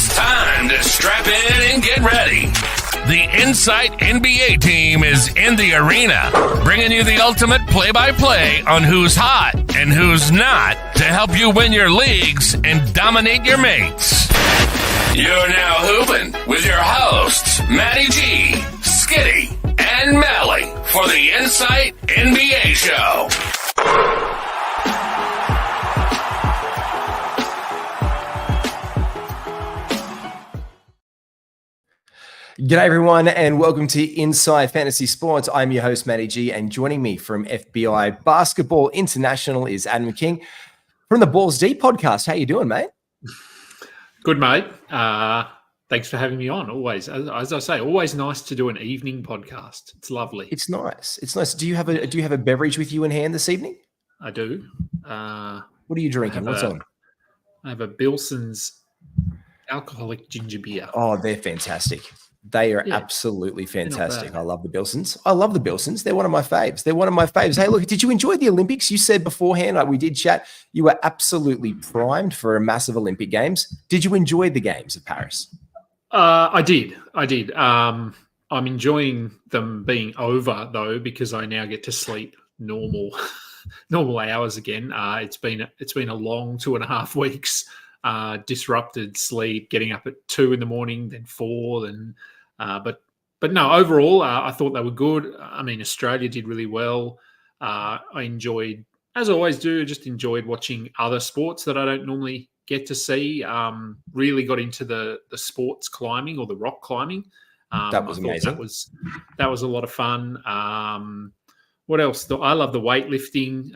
It's time to strap in and get ready. The Insight NBA team is in the arena, bringing you the ultimate play-by-play on who's hot and who's not to help you win your leagues and dominate your mates. You're now hooping with your hosts, Matty G, Skitty, and Mally for the Insight NBA show. G'day everyone and welcome to Inside Fantasy Sports. I'm your host Matty G, and joining me from FBI Basketball International is Adam King from the Balls Deep podcast. How you doing, mate? Good, mate. Thanks for having me on. Always, as I say, always nice to do an evening podcast. It's lovely. It's nice. It's nice. Do you have a beverage with you in hand this evening? I do. What are you drinking? What's on? I have a Bilson's alcoholic ginger beer. Oh, they're fantastic. They are absolutely fantastic. I love the Bilsons. They're one of my faves. Hey, look, did you enjoy the Olympics? You said beforehand, like we did chat, you were absolutely primed for a massive Olympic Games. Did you enjoy the Games of Paris? I did. I'm enjoying them being over though, because I now get to sleep normal hours again. It's been a long 2.5 weeks. Disrupted sleep, getting up at 2 a.m, then 4, then but no, overall, I thought they were good. I mean, Australia did really well. I enjoyed, as I always do, just enjoyed watching other sports that I don't normally get to see. Really got into the sports climbing or the rock climbing. That was amazing. That was a lot of fun. What else? I love the weightlifting.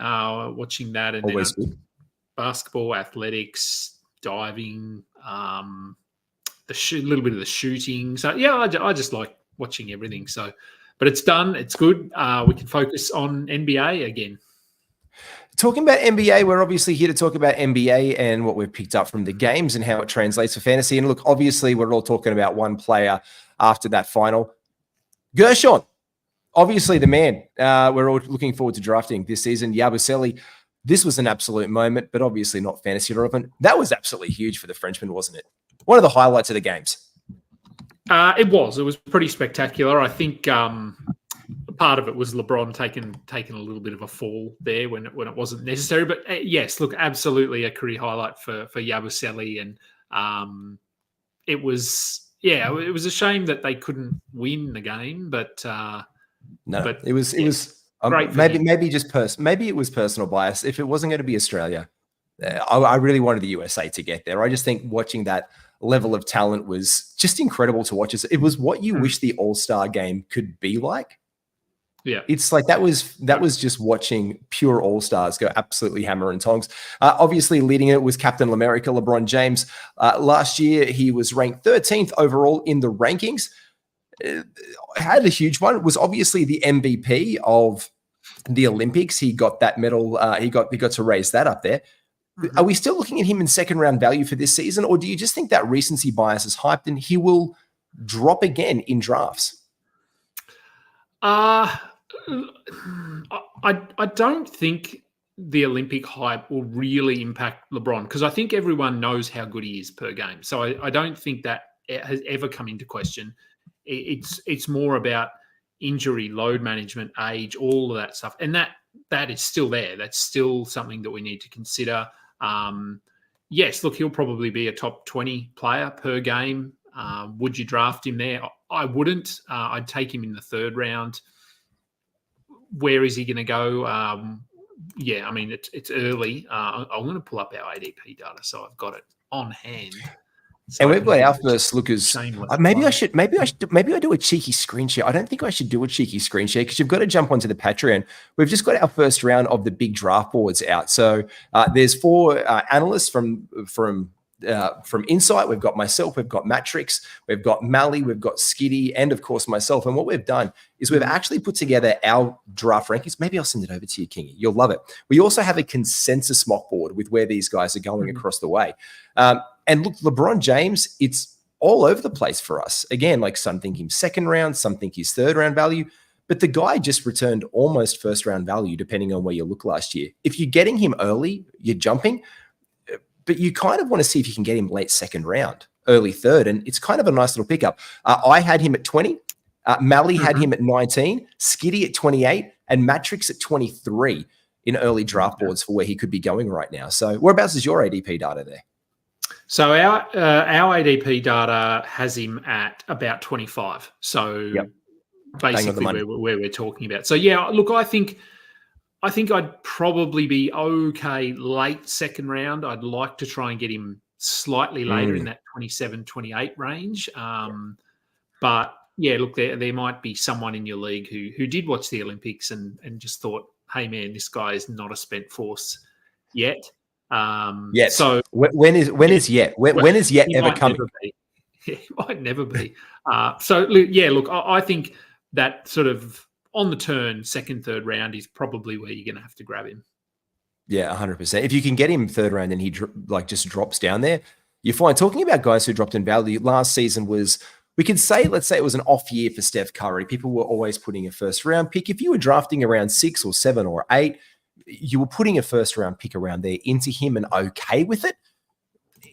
Watching that, and always then good. Basketball, athletics, diving, little bit of the shooting. So yeah, I just like watching everything. So, but it's done. It's good. We can focus on NBA again. Talking about NBA, we're obviously here to talk about NBA and what we've picked up from the games and how it translates for fantasy. And look, obviously, we're all talking about one player after that final. Gershon, obviously the man. We're all looking forward to drafting this season. Yabusele. This was an absolute moment, but obviously not fantasy relevant. That was absolutely huge for the Frenchman, wasn't it? One of the highlights of the games. It was pretty spectacular. I think part of it was LeBron taking a little bit of a fall there when it wasn't necessary. But yes, look, absolutely a career highlight for Yabusele, and it was a shame that they couldn't win the game, but it was. Maybe it was personal bias. If it wasn't going to be Australia, I really wanted the USA to get there. I just think watching that level of talent was just incredible to watch. It was what you wish the All-Star game could be like. Yeah, it's like that was just watching pure All-Stars go absolutely hammer and tongs. Obviously, leading it was Captain America, LeBron James. Last year, he was ranked 13th overall in the rankings. Had a huge one. It was obviously the MVP of the Olympics. He got that medal. He got to raise that up there. Mm-hmm. Are we still looking at him in second round value for this season, or do you just think that recency bias is hyped and he will drop again in drafts? I don't think the Olympic hype will really impact LeBron, because I think everyone knows how good he is per game. So I don't think that has ever come into question. It's more about injury, load management, age, all of that stuff. And that is still there. That's still something that we need to consider. Yes, look, he'll probably be a top 20 player per game. Would you draft him there? I wouldn't. I'd take him in the third round. Where is he going to go? I mean, it's early. I'm going to pull up our ADP data, so I've got it on hand. So and we've got our first lookers. Maybe I do a cheeky screen share. I don't think I should do a cheeky screen share because you've got to jump onto the Patreon. We've just got our first round of the big draft boards out. So there's 4 analysts from Insight. We've got myself, we've got Matrix, we've got Mally, we've got Skitty, and of course myself. And what we've done is we've actually put together our draft rankings. Maybe I'll send it over to you, Kingy. You'll love it. We also have a consensus mock board with where these guys are going across the way. And look, LeBron James, it's all over the place for us. Again, like some think him second round, some think he's third round value, but the guy just returned almost first round value depending on where you look last year. If you're getting him early, you're jumping, but you kind of want to see if you can get him late second round. early third, and it's kind of a nice little pickup. I had him at 20. Mally had him at 19, Skitty at 28, and Matrix at 23 in early draft boards for where he could be going right now. So whereabouts is your ADP data there? So our ADP data has him at about 25. So basically where we're talking about. So yeah, look, I think I'd probably be okay late second round. I'd like to try and get him slightly later in that 27, 28 range. But yeah, look, there might be someone in your league who did watch the Olympics and just thought, hey man, this guy is not a spent force yet. Yes. So when is yet ever coming? It might never be. So yeah, look, I think that sort of on the turn, second, third round is probably where you're going to have to grab him. Yeah, 100%. If you can get him third round and he just drops down there, you're fine. Talking about guys who dropped in value, last season was, we could say, let's say it was an off year for Steph Curry. People were always putting a first round pick. If you were drafting around 6 or 7 or 8, you were putting a first round pick around there into him and okay with it.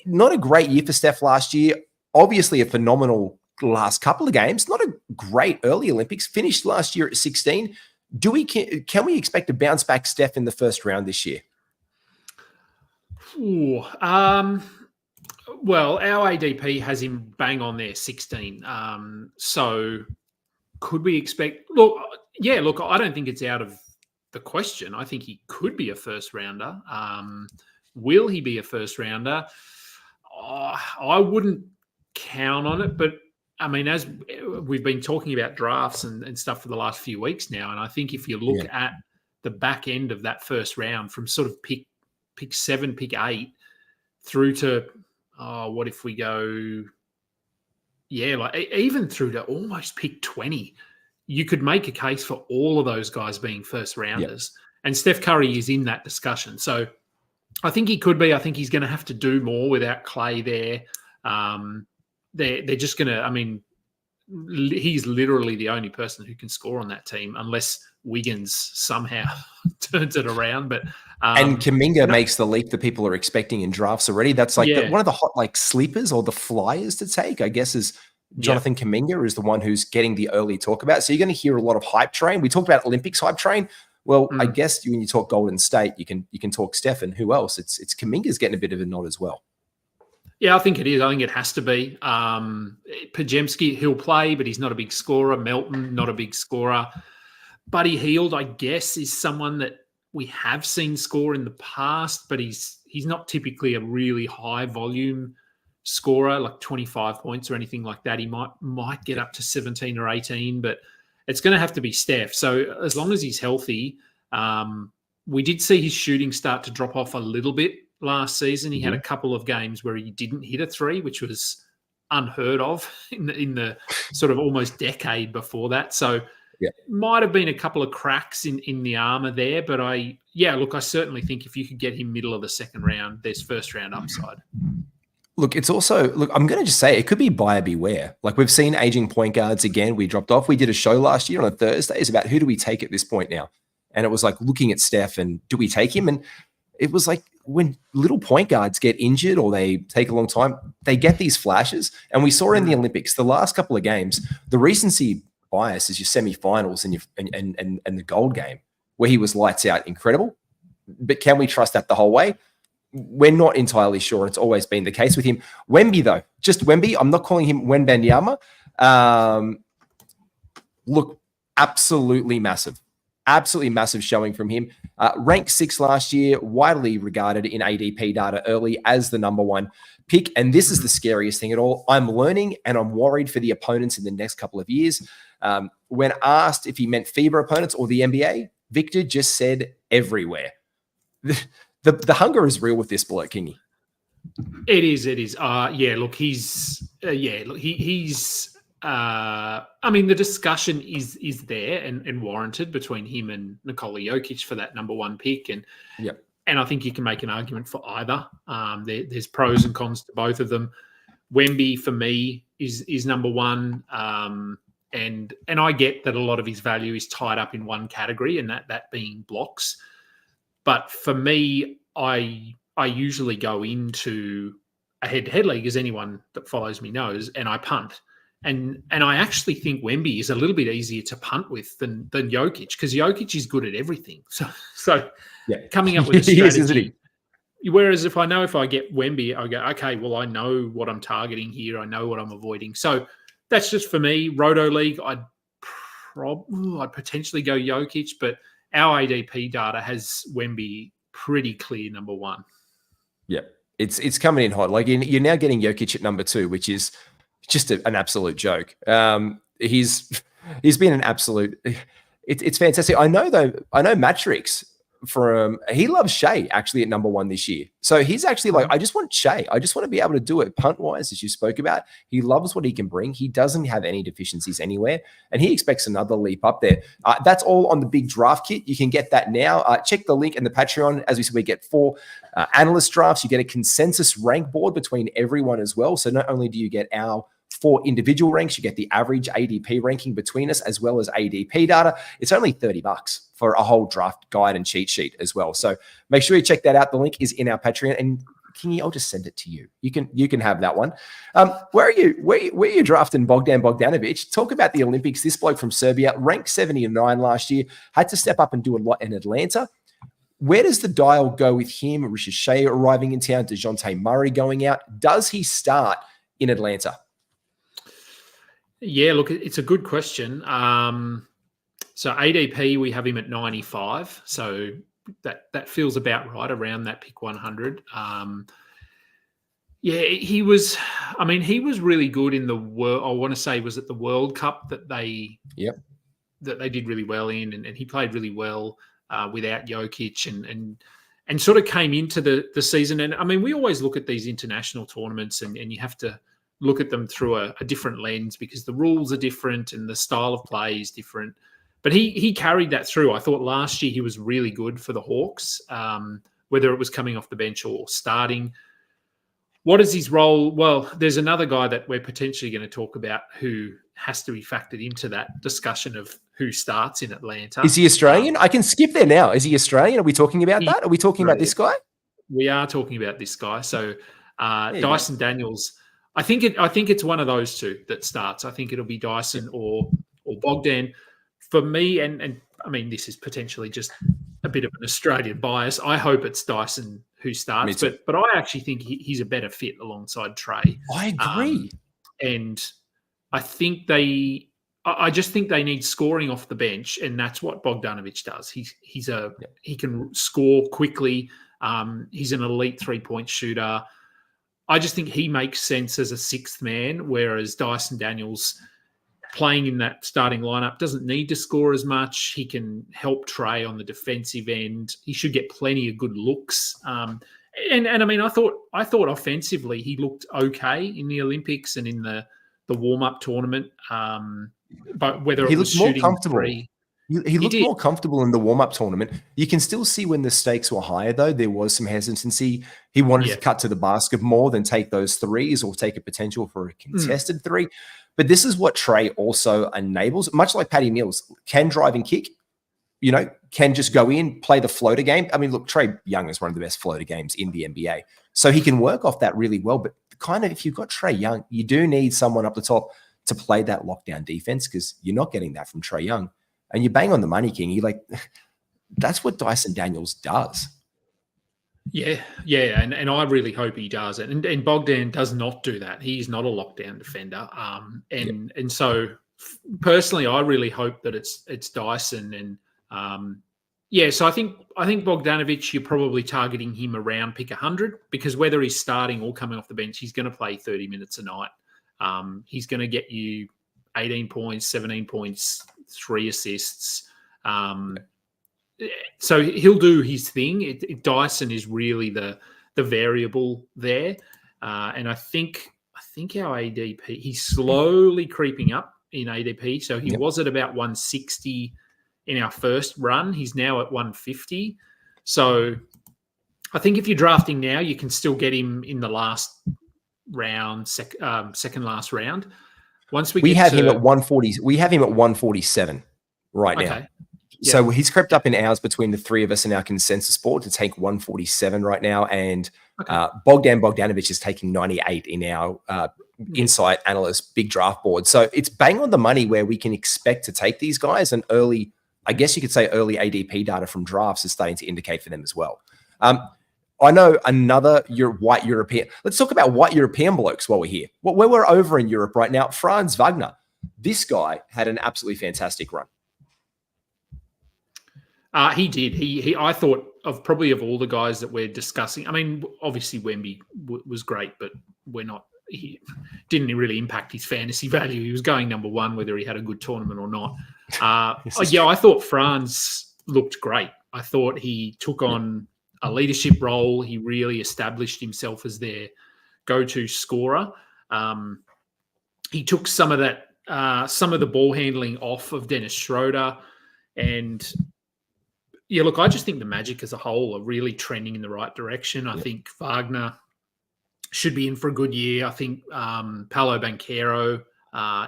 Not a great year for Steph last year. Obviously a phenomenal last couple of games. Not a great early Olympics. Finished last year at 16. Can we expect a bounce back Steph in the first round this year? Ooh, well, our ADP has him bang on there, 16. So could we expect? Look, I don't think it's out of the question. I think he could be a first rounder. Will he be a first rounder? I wouldn't count on it, but I mean, as we've been talking about drafts and stuff for the last few weeks now, and I think if you look at the back end of that first round from sort of pick 7, pick 8 through to what if we go, like even through to almost pick 20, you could make a case for all of those guys being first rounders. And Steph Curry is in that discussion. So I think he could be. I think he's going to have to do more without Clay there. They're just going to, I mean, he's literally the only person who can score on that team unless Wiggins somehow turns it around. But and Kuminga makes the leap that people are expecting in drafts already. That's like one of the hot sleepers or the flyers to take, I guess, is Jonathan Kuminga is the one who's getting the early talk about. So you're going to hear a lot of hype train. We talked about Olympics hype train. Well, I guess when you talk Golden State, you can talk Steph, and who else? It's Kuminga's getting a bit of a nod as well. Yeah, I think it is. I think it has to be. Podziemski, he'll play, but he's not a big scorer. Melton, not a big scorer. Buddy Hield, I guess, is someone that we have seen score in the past, but he's not typically a really high volume scorer, like 25 points or anything like that. He might get up to 17 or 18, but it's going to have to be Steph. So as long as he's healthy, we did see his shooting start to drop off a little bit last season. He had a couple of games where he didn't hit a 3, which was unheard of in the sort of almost decade before that. So might have been a couple of cracks in the armor there, but I certainly think if you could get him middle of the second round, there's first round upside. Look, it's also, I'm going to just say it could be buyer beware. Like we've seen aging point guards again. We dropped off. We did a show last year on a Thursday. It's about who do we take at this point now? And it was like looking at Steph and do we take him? And it was like when little point guards get injured or they take a long time, they get these flashes. And we saw in the Olympics, the last couple of games, the recency bias is your semifinals and the gold game where he was lights out incredible. But can we trust that the whole way? We're not entirely sure. It's always been the case with him. Wemby, though, just Wemby. I'm not calling him Wembanyama. Look, absolutely massive showing from him. Ranked 6 last year, widely regarded in ADP data early as the number 1 pick. And this is the scariest thing at all. I'm learning and I'm worried for the opponents in the next couple of years. When asked if he meant FIBA opponents or the NBA, Victor just said everywhere. The hunger is real with this bloke, Kingy. It is. Look, he's. I mean, the discussion is there and warranted between him and Nikola Jokic for that number 1 pick, and I think you can make an argument for either. There's pros and cons to both of them. Wemby for me is number 1, and I get that a lot of his value is tied up in one category, and that being blocks. But for me, I usually go into a head-to-head league, as anyone that follows me knows, and I punt. And I actually think Wemby is a little bit easier to punt with than Jokic, because Jokic is good at everything. So coming up with a strategy. Isn't he? Whereas if I get Wemby, I go, okay, well, I know what I'm targeting here. I know what I'm avoiding. So that's just for me. Roto League, I'd potentially go Jokic, but our ADP data has Wemby pretty clear number one. Yeah, it's coming in hot. Like you're now getting Jokic at number 2, which is just an absolute joke. He's been an absolute. It's fantastic. I know Matrix he loves Shea actually at number 1 this year. So he's actually like, I just want Shea. I just want to be able to do it punt wise, as you spoke about. He loves what he can bring. He doesn't have any deficiencies anywhere, and he expects another leap up there. That's all on the big draft kit. You can get that now. Check the link in the Patreon. As we said, we get 4 analyst drafts. You get a consensus rank board between everyone as well. So not only do you get our 4 individual ranks, you get the average ADP ranking between us as well as ADP data. It's only $30 for a whole draft guide and cheat sheet as well. So make sure you check that out. The link is in our Patreon, and Kingy, I'll just send it to you. You can have that one. Where are you drafting Bogdan Bogdanovic? Talk about the Olympics. This bloke from Serbia, ranked 79 last year, had to step up and do a lot in Atlanta. Where does the dial go with him? Richard Shea arriving in town, DeJounte Murray going out. Does he start in Atlanta? Yeah, look, it's a good question. So ADP, we have him at 95. So that feels about right around that pick 100. He was really good in the world. I want to say was it the World Cup that they did really well in, and he played really well without Jokic and sort of came into the season. And I mean, we always look at these international tournaments and you have to look at them through a different lens because the rules are different and the style of play is different. But he carried that through. I thought last year he was really good for the Hawks, whether it was coming off the bench or starting. What is his role? Well, there's another guy that we're potentially going to talk about who has to be factored into that discussion of who starts in Atlanta. Is he Australian? I can skip there now. Is he Australian? Are we talking about that? Are we talking about this guy? We are talking about this guy. So Dyson Daniels, I think it's one of those two that starts. I think it'll be Dyson or Bogdan. For me, and I mean, this is potentially just a bit of an Australian bias. I hope it's Dyson who starts, but I actually think he's a better fit alongside Trey. I agree. And I think I just think they need scoring off the bench, and that's what Bogdanovic does. He can score quickly. He's an elite 3-point shooter. I just think he makes sense as a 6th man, whereas Dyson Daniels playing in that starting lineup doesn't need to score as much. He can help Trey on the defensive end. He should get plenty of good looks. And I mean, I thought offensively he looked okay in the Olympics and in the warm-up tournament. But whether it was shooting more comfortable. Three, he looked more comfortable in the warm-up tournament. You can still see when the stakes were higher, though, there was some hesitancy. He wanted to cut to the basket more than take those threes or take a potential for a contested three. But this is what Trey also enables, much like Patty Mills, can drive and kick, can just go in, play the floater game. I mean, look, Trey Young is one of the best floater games in the NBA. So he can work off that really well. But kind of if you've got Trey Young, you do need someone up the top to play that lockdown defense because you're not getting that from Trey Young. And you bang on the money, King. That's what Dyson Daniels does. Yeah, and I really hope he does it. And Bogdan does not do that. He's not a lockdown defender. And so personally, I really hope that it's Dyson. And so I think Bogdanovic, you're probably targeting him around pick 100 because whether he's starting or coming off the bench, he's going to play 30 minutes a night. He's going to get you 18 points, 17 points, 3 assists. So he'll do his thing. Dyson is really the variable there. And I think our ADP, he's slowly creeping up in ADP. So he was at about 160 in our first run. He's now at 150. So I think if you're drafting now, you can still get him in the last round, second last round. Once we have him at 140. We have him at 147 right now. Okay. So he's crept up in ours between the three of us in our consensus board to take 147 right now. And Okay. Bogdan Bogdanovic is taking 98 in our Insight Analyst big draft board. So it's bang on the money where we can expect to take these guys, and early, I guess you could say early ADP data from drafts is starting to indicate for them as well. I know another white European. Let's talk about white European blokes while we're here. Where we're over in Europe right now, Franz Wagner. This guy had an absolutely fantastic run. He did. He. I thought of probably of all the guys that we're discussing. I mean, obviously Wemby was great, but he didn't really impact his fantasy value. He was going number one, whether he had a good tournament or not. I thought Franz looked great. I thought he took on a leadership role. He really established himself as their go-to scorer. He took some of the ball handling off of Dennis Schroeder, and look, I just think the Magic as a whole are really trending in the right direction. I think Wagner should be in for a good year. I think Paolo Banchero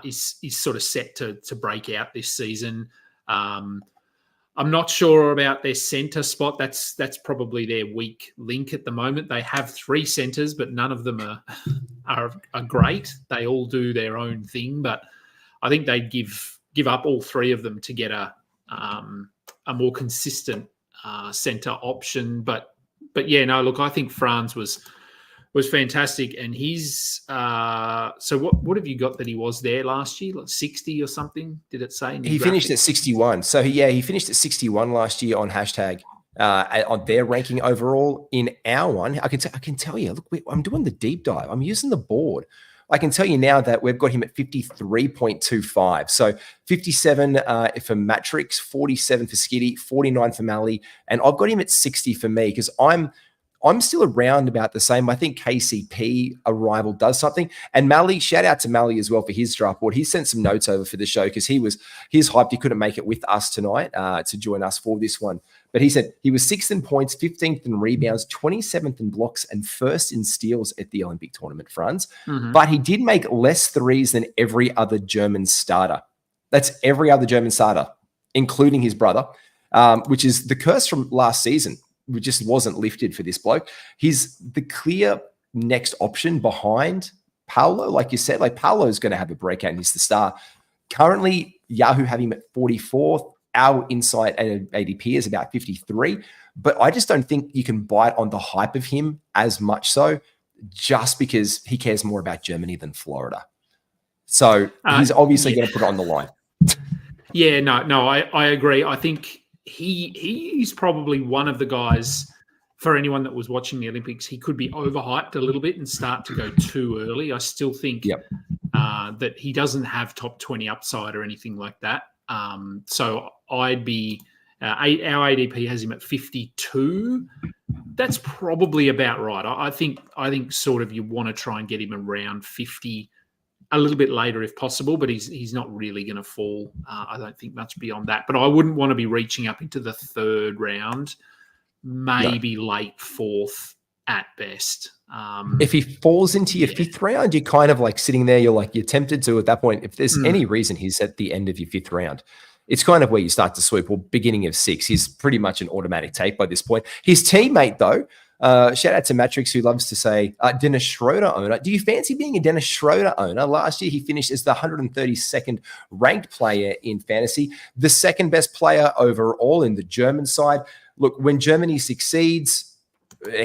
is sort of set to break out this season. I'm not sure about their center spot. That's probably their weak link at the moment. They have three centers, but none of them are great. They all do their own thing, but I think they'd give up all three of them to get a more consistent center option. But look, I think Franz was fantastic, and he's so what have you got that he was there last year, like 60 or something? Did it say? He finished at 61. So he finished at 61 last year on hashtag on their ranking overall. In our one, I can tell you. Look, I'm doing the deep dive. I'm using the board. I can tell you now that we've got him at 53.25. So 57 for Matrix, 47 for Skitty, 49 for Mally, and I've got him at 60 for me because I'm still around about the same. I think KCP arrival does something. And Mally, shout out to Mally as well for his draft board. He sent some notes over for the show because he's hyped. He couldn't make it with us tonight to join us for this one. But he said he was 6th in points, 15th in rebounds, 27th in blocks, and 1st in steals at the Olympic tournament, Franz. Mm-hmm. But he did make less threes than every other German starter. That's every other German starter, including his brother, which is the curse from last season. It just wasn't lifted for this bloke. He's the clear next option behind Paolo. Like you said, like Paolo's going to have a breakout and he's the star. Currently, Yahoo have him at 44th. Our Insight and ADP is about 53. But I just don't think you can bite on the hype of him as much so just because he cares more about Germany than Florida. So he's obviously going to put it on the line. I agree. I think he's probably one of the guys, for anyone that was watching the Olympics, he could be overhyped a little bit and start to go too early. I still think that he doesn't have top 20 upside or anything like that. So I'd be our ADP has him at 52. That's probably about right. I think sort of you want to try and get him around 50 a little bit later if possible, but he's not really going to fall. I don't think much beyond that. But I wouldn't want to be reaching up into the 3rd round, maybe late 4th at best. If he falls into your 5th round, you're kind of like sitting there. You're tempted to at that point. If there's any reason he's at the end of your 5th round, it's kind of where you start to swoop. Or beginning of 6, he's pretty much an automatic take by this point. His teammate though. Shout out to Matrix, who loves to say, Dennis Schroeder owner. Do you fancy being a Dennis Schroeder owner? Last year, he finished as the 132nd ranked player in fantasy, the 2nd best player overall in the German side. Look, when Germany succeeds,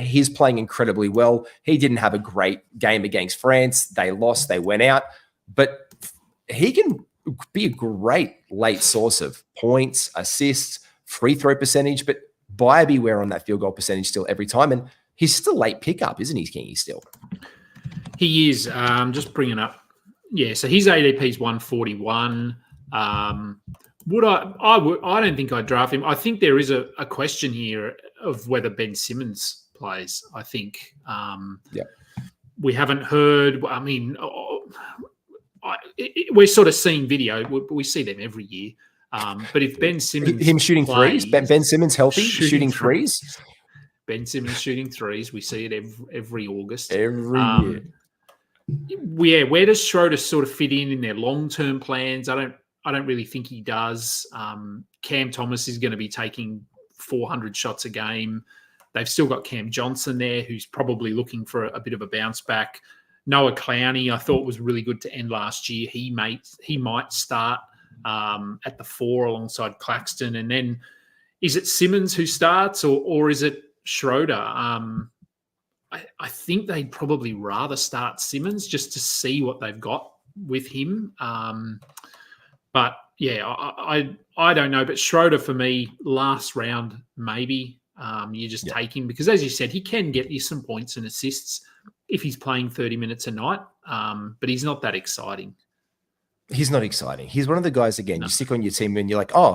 he's playing incredibly well. He didn't have a great game against France. They lost. They went out. But he can be a great late source of points, assists, free throw percentage, but buyer beware on that field goal percentage still every time. And he's still late pickup, isn't he, Kingy, still? He is. Just bringing up. Yeah, so his ADP is 141. I don't think I'd draft him. I think there is a question here of whether Ben Simmons plays. I think we haven't heard. I mean, we're sort of seeing video. We see them every year. But if Ben Simmons... Him shooting threes? Ben Simmons healthy? Shooting threes? Ben Simmons shooting threes. We see it every August. Every year. Yeah, where does Schroeder sort of fit in their long-term plans? I don't really think he does. Cam Thomas is going to be taking 400 shots a game. They've still got Cam Johnson there, who's probably looking for a bit of a bounce back. Noah Clowney, I thought was really good to end last year. He might start at the 4 alongside Claxton. And then is it Simmons who starts or is it Schroeder? I think they'd probably rather start Simmons just to see what they've got with him. But yeah, I don't know. But Schroeder for me, last round, maybe. You just take him because, as you said, he can get you some points and assists if he's playing 30 minutes a night, but he's not that exciting. He's not exciting. He's one of the guys, again, you stick on your team and you're like, oh,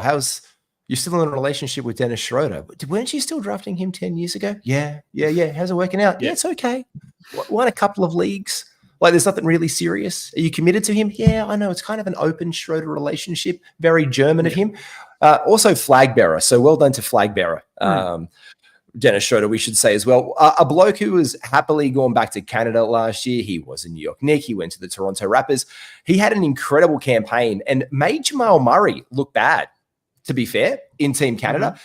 you're still in a relationship with Dennis Schroeder. Weren't you still drafting him 10 years ago? Yeah. How's it working out? Yeah, it's okay. Won a couple of leagues. Like, there's nothing really serious. Are you committed to him? Yeah, I know. It's kind of an open Schroeder relationship. Very German of him. Also flag bearer. So well done to flag bearer. Dennis Schroeder, we should say as well. A bloke who was happily going back to Canada last year. He was a New York Knick. He went to the Toronto Raptors. He had an incredible campaign and made Jamal Murray look bad, to be fair, in Team Canada.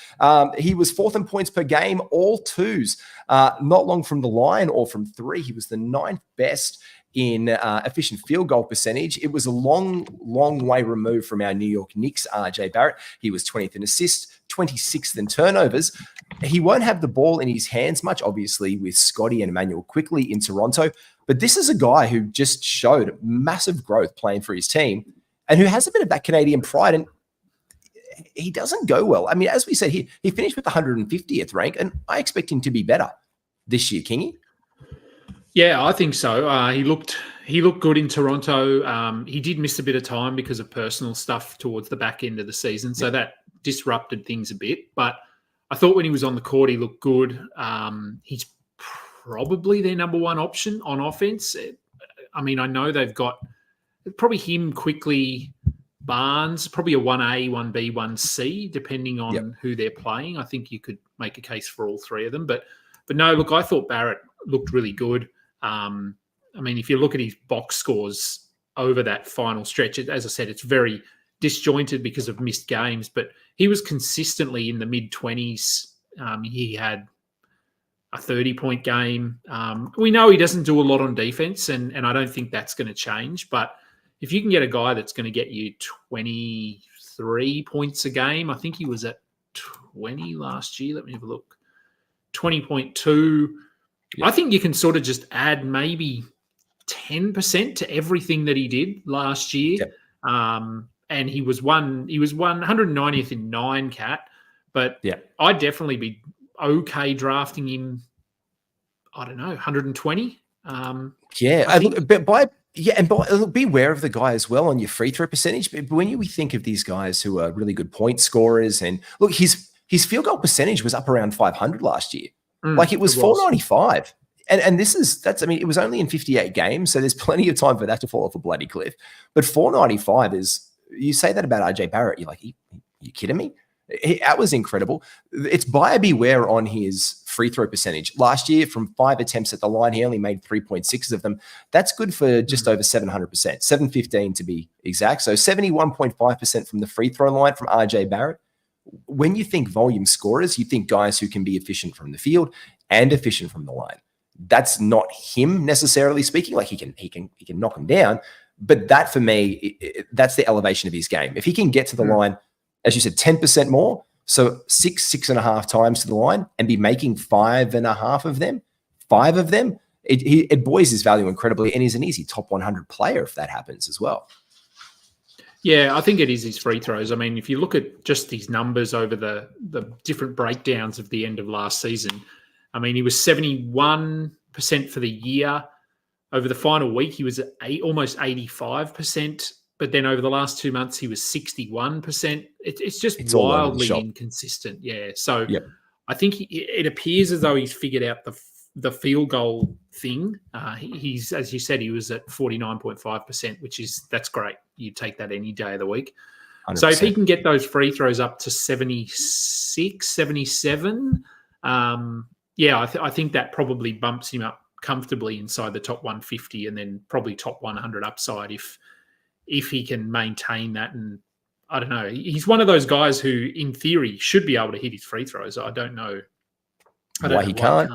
He was 4th in points per game, all 2s. Not long from the line or from 3. He was the 9th best in efficient field goal percentage. It was a long way removed from our New York Knicks, RJ Barrett. He was 20th in assists, 26th in turnovers. He won't have the ball in his hands much, obviously, with Scotty and Emmanuel quickly in Toronto. But this is a guy who just showed massive growth playing for his team and who has a bit of that Canadian pride. And he doesn't go well. I mean, as we said, he finished with the 150th rank, and I expect him to be better this year, Kingy. Yeah, I think so. He looked good in Toronto. He did miss a bit of time because of personal stuff towards the back end of the season, so that disrupted things a bit. But I thought when he was on the court, he looked good. He's probably their number one option on offense. I mean, I know they've got probably him, quickly, Barnes, probably a 1A, 1B, 1C, depending on who they're playing. I think you could make a case for all 3 of them. But no, look, I thought Barrett looked really good. I mean, if you look at his box scores over that final stretch, as I said, it's very disjointed because of missed games, but he was consistently in the mid-20s. He had a 30-point game. We know he doesn't do a lot on defense, and I don't think that's going to change. But if you can get a guy that's going to get you 23 points a game, I think he was at 20 last year. Let me have a look. 20.2. Yeah. I think you can sort of just add maybe 10% to everything that he did last year. Yep. And he was 190th in 9 cat, but I'd definitely be okay drafting him. I don't know, 120. Be aware of the guy as well on your free throw percentage. But when we think of these guys who are really good point scorers, and look, his field goal percentage was up around 500 last year. Like it was 495. And it was only in 58 games, so there's plenty of time for that to fall off a bloody cliff. But 495 is, you say that about RJ Barrett, you're like, you kidding me? That was incredible. It's buyer beware on his free throw percentage. Last year, from 5 attempts at the line, he only made 3.6 of them. That's good for just over 700%, 715 to be exact. So 71.5% from the free throw line from RJ Barrett. When you think volume scorers, you think guys who can be efficient from the field and efficient from the line. That's not him necessarily speaking. Like he can knock him down, but that for me, that's the elevation of his game. If he can get to the line, as you said, 10% more, so 6.5 times to the line, and be making 5.5 of them, 5 of them, it buoys his value incredibly, and he's an easy top 100 player if that happens as well. Yeah, I think it is his free throws. I mean, if you look at just these numbers over the different breakdowns of the end of last season, I mean, he was 71% for the year. Over the final week, he was at almost 85%. But then over the last 2 months, he was 61%. It's wildly inconsistent. Yeah. So I think it appears as though he's figured out the field goal thing. He's, as you said, he was at 49.5%, that's great. You take that any day of the week. 100%. So if he can get those free throws up to 76, 77, I think that probably bumps him up comfortably inside the top 150 and then probably top 100 upside if he can maintain that. And I don't know, he's one of those guys who in theory should be able to hit his free throws. I don't know Why he can't.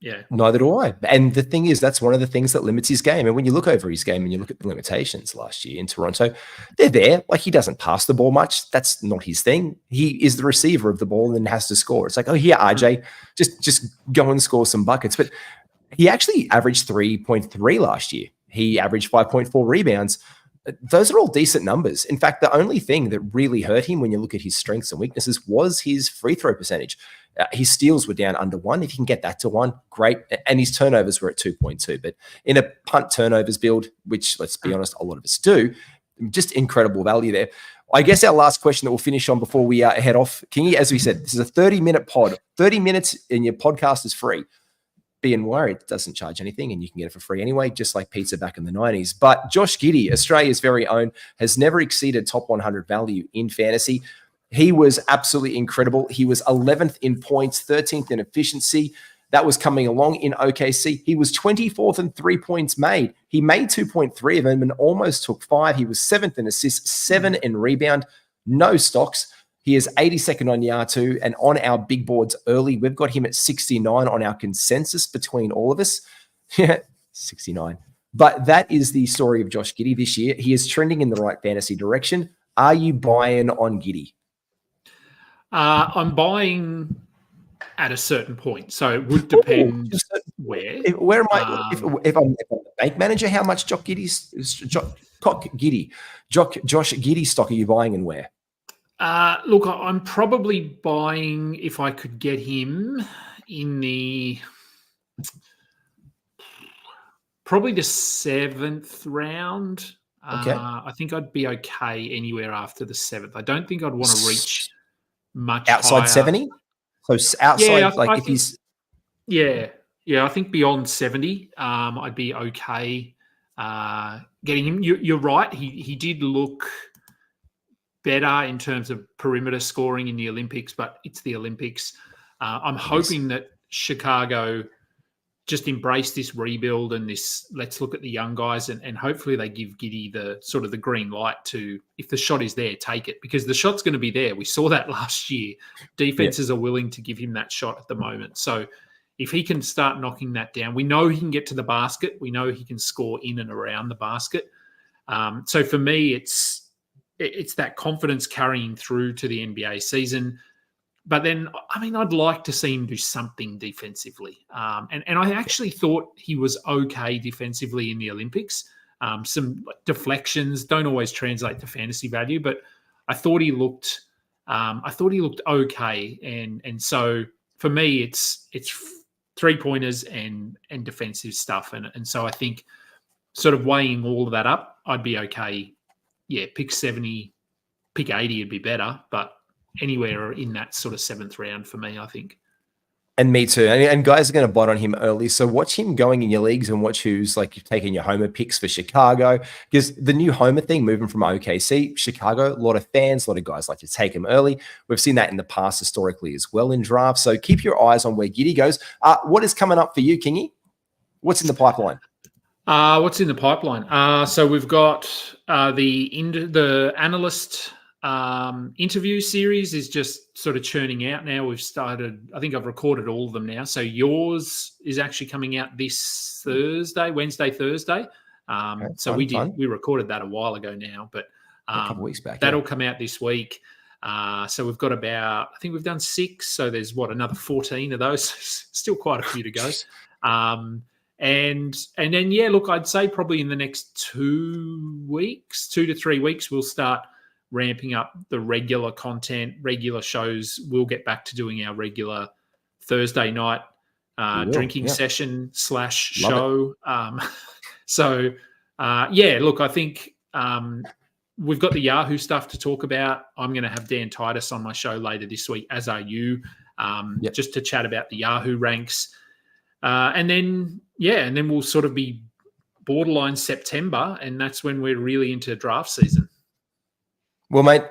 Yeah. Neither do I. And the thing is, that's one of the things that limits his game. And when you look over his game and you look at the limitations last year in Toronto, they're there. Like, he doesn't pass the ball much. That's not his thing. He is the receiver of the ball and has to score. It's like, oh, here, RJ, just go and score some buckets. But he actually averaged 3.3 last year. He averaged 5.4 rebounds. Those are all decent numbers. In fact, the only thing that really hurt him when you look at his strengths and weaknesses was his free throw percentage. His steals were down under 1. If you can get that to 1, great. And his turnovers were at 2.2. But in a punt turnovers build, which, let's be honest, a lot of us do, just incredible value there. I guess our last question that we'll finish on before we head off, Kingy, as we said, this is a 30-minute pod. 30 minutes and your podcast is free. BNY, it doesn't charge anything and you can get it for free anyway, just like pizza back in the 90s. But Josh Giddey, Australia's very own, has never exceeded top 100 value in fantasy. He was absolutely incredible. He was 11th in points, 13th in efficiency. That was coming along in OKC. He was 24th in 3 points made. He made 2.3 of them and almost took 5. He was 7th in assists, 7 in rebound, no stocks. He is 82nd on Yahoo, and on our big boards early, we've got him at 69 on our consensus between all of us. 69. But that is the story of Josh Giddey this year. He is trending in the right fantasy direction. Are you buying on Giddey? I'm buying at a certain point, so it would depend where. Where am I? If I'm a bank manager, how much Josh Giddey stock are you buying and where? Look, I'm probably buying, if I could get him in the probably the 7th round. Okay. I think I'd be okay anywhere after the 7th. I don't think I'd want to reach much outside higher. 70. So outside, I think, he's I think beyond 70, I'd be okay getting him. You're right. He did look better in terms of perimeter scoring in the Olympics, but it's the Olympics. I'm hoping that Chicago just embrace this rebuild and this, let's look at the young guys, and hopefully they give Giddey the sort of the green light to, if the shot is there, take it, because the shot's going to be there. We saw that last year. Defenses are willing to give him that shot at the moment. So if he can start knocking that down, we know he can get to the basket. We know he can score in and around the basket. So for me, it's that confidence carrying through to the NBA season. But then, I mean, I'd like to see him do something defensively. And I actually thought he was okay defensively in the Olympics. Some deflections don't always translate to fantasy value, but I thought he looked okay. And so for me, it's 3-pointers and defensive stuff. And so I think sort of weighing all of that up, I'd be okay. Yeah, pick 70, pick 80 would be better, but anywhere in that sort of 7th round for me, I think. And me too. And guys are going to bite on him early. So watch him going in your leagues and watch who's like taking your homer picks for Chicago, because the new homer thing moving from OKC, Chicago, a lot of fans, a lot of guys like to take him early. We've seen that in the past historically as well in drafts. So keep your eyes on where Giddey goes. What is coming up for you, Kingy? What's in the pipeline? What's in the pipeline? So we've got the analyst interview series is just sort of churning out now. We've started, I think I've recorded all of them now. So yours is actually coming out this Wednesday, Thursday. So we recorded that a while ago now, but a couple weeks back. That'll come out this week. So we've got I think we've done 6. So there's another 14 of those. Still quite a few to go. And then, look, I'd say probably in the next 2 to 3 weeks, we'll start ramping up the regular content, regular shows. We'll get back to doing our regular Thursday night drinking session / show. Look, I think we've got the Yahoo stuff to talk about. I'm going to have Dan Titus on my show later this week, as are you, just to chat about the Yahoo ranks. And then we'll sort of be borderline September, and that's when we're really into draft season. Well, mate,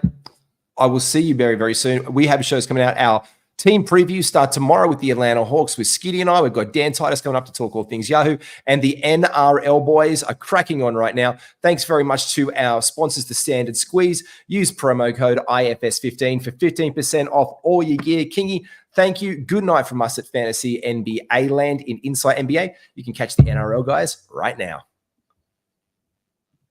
I will see you very, very soon. We have shows coming out. Our Team previews start tomorrow with the Atlanta Hawks with Skiddy and I. We've got Dan Titus coming up to talk all things Yahoo. And the NRL boys are cracking on right now. Thanks very much to our sponsors, the Standard Squeeze. Use promo code IFS15 for 15% off all your gear. Kingy, thank you. Good night from us at Fantasy NBA Land in Insight NBA. You can catch the NRL guys right now.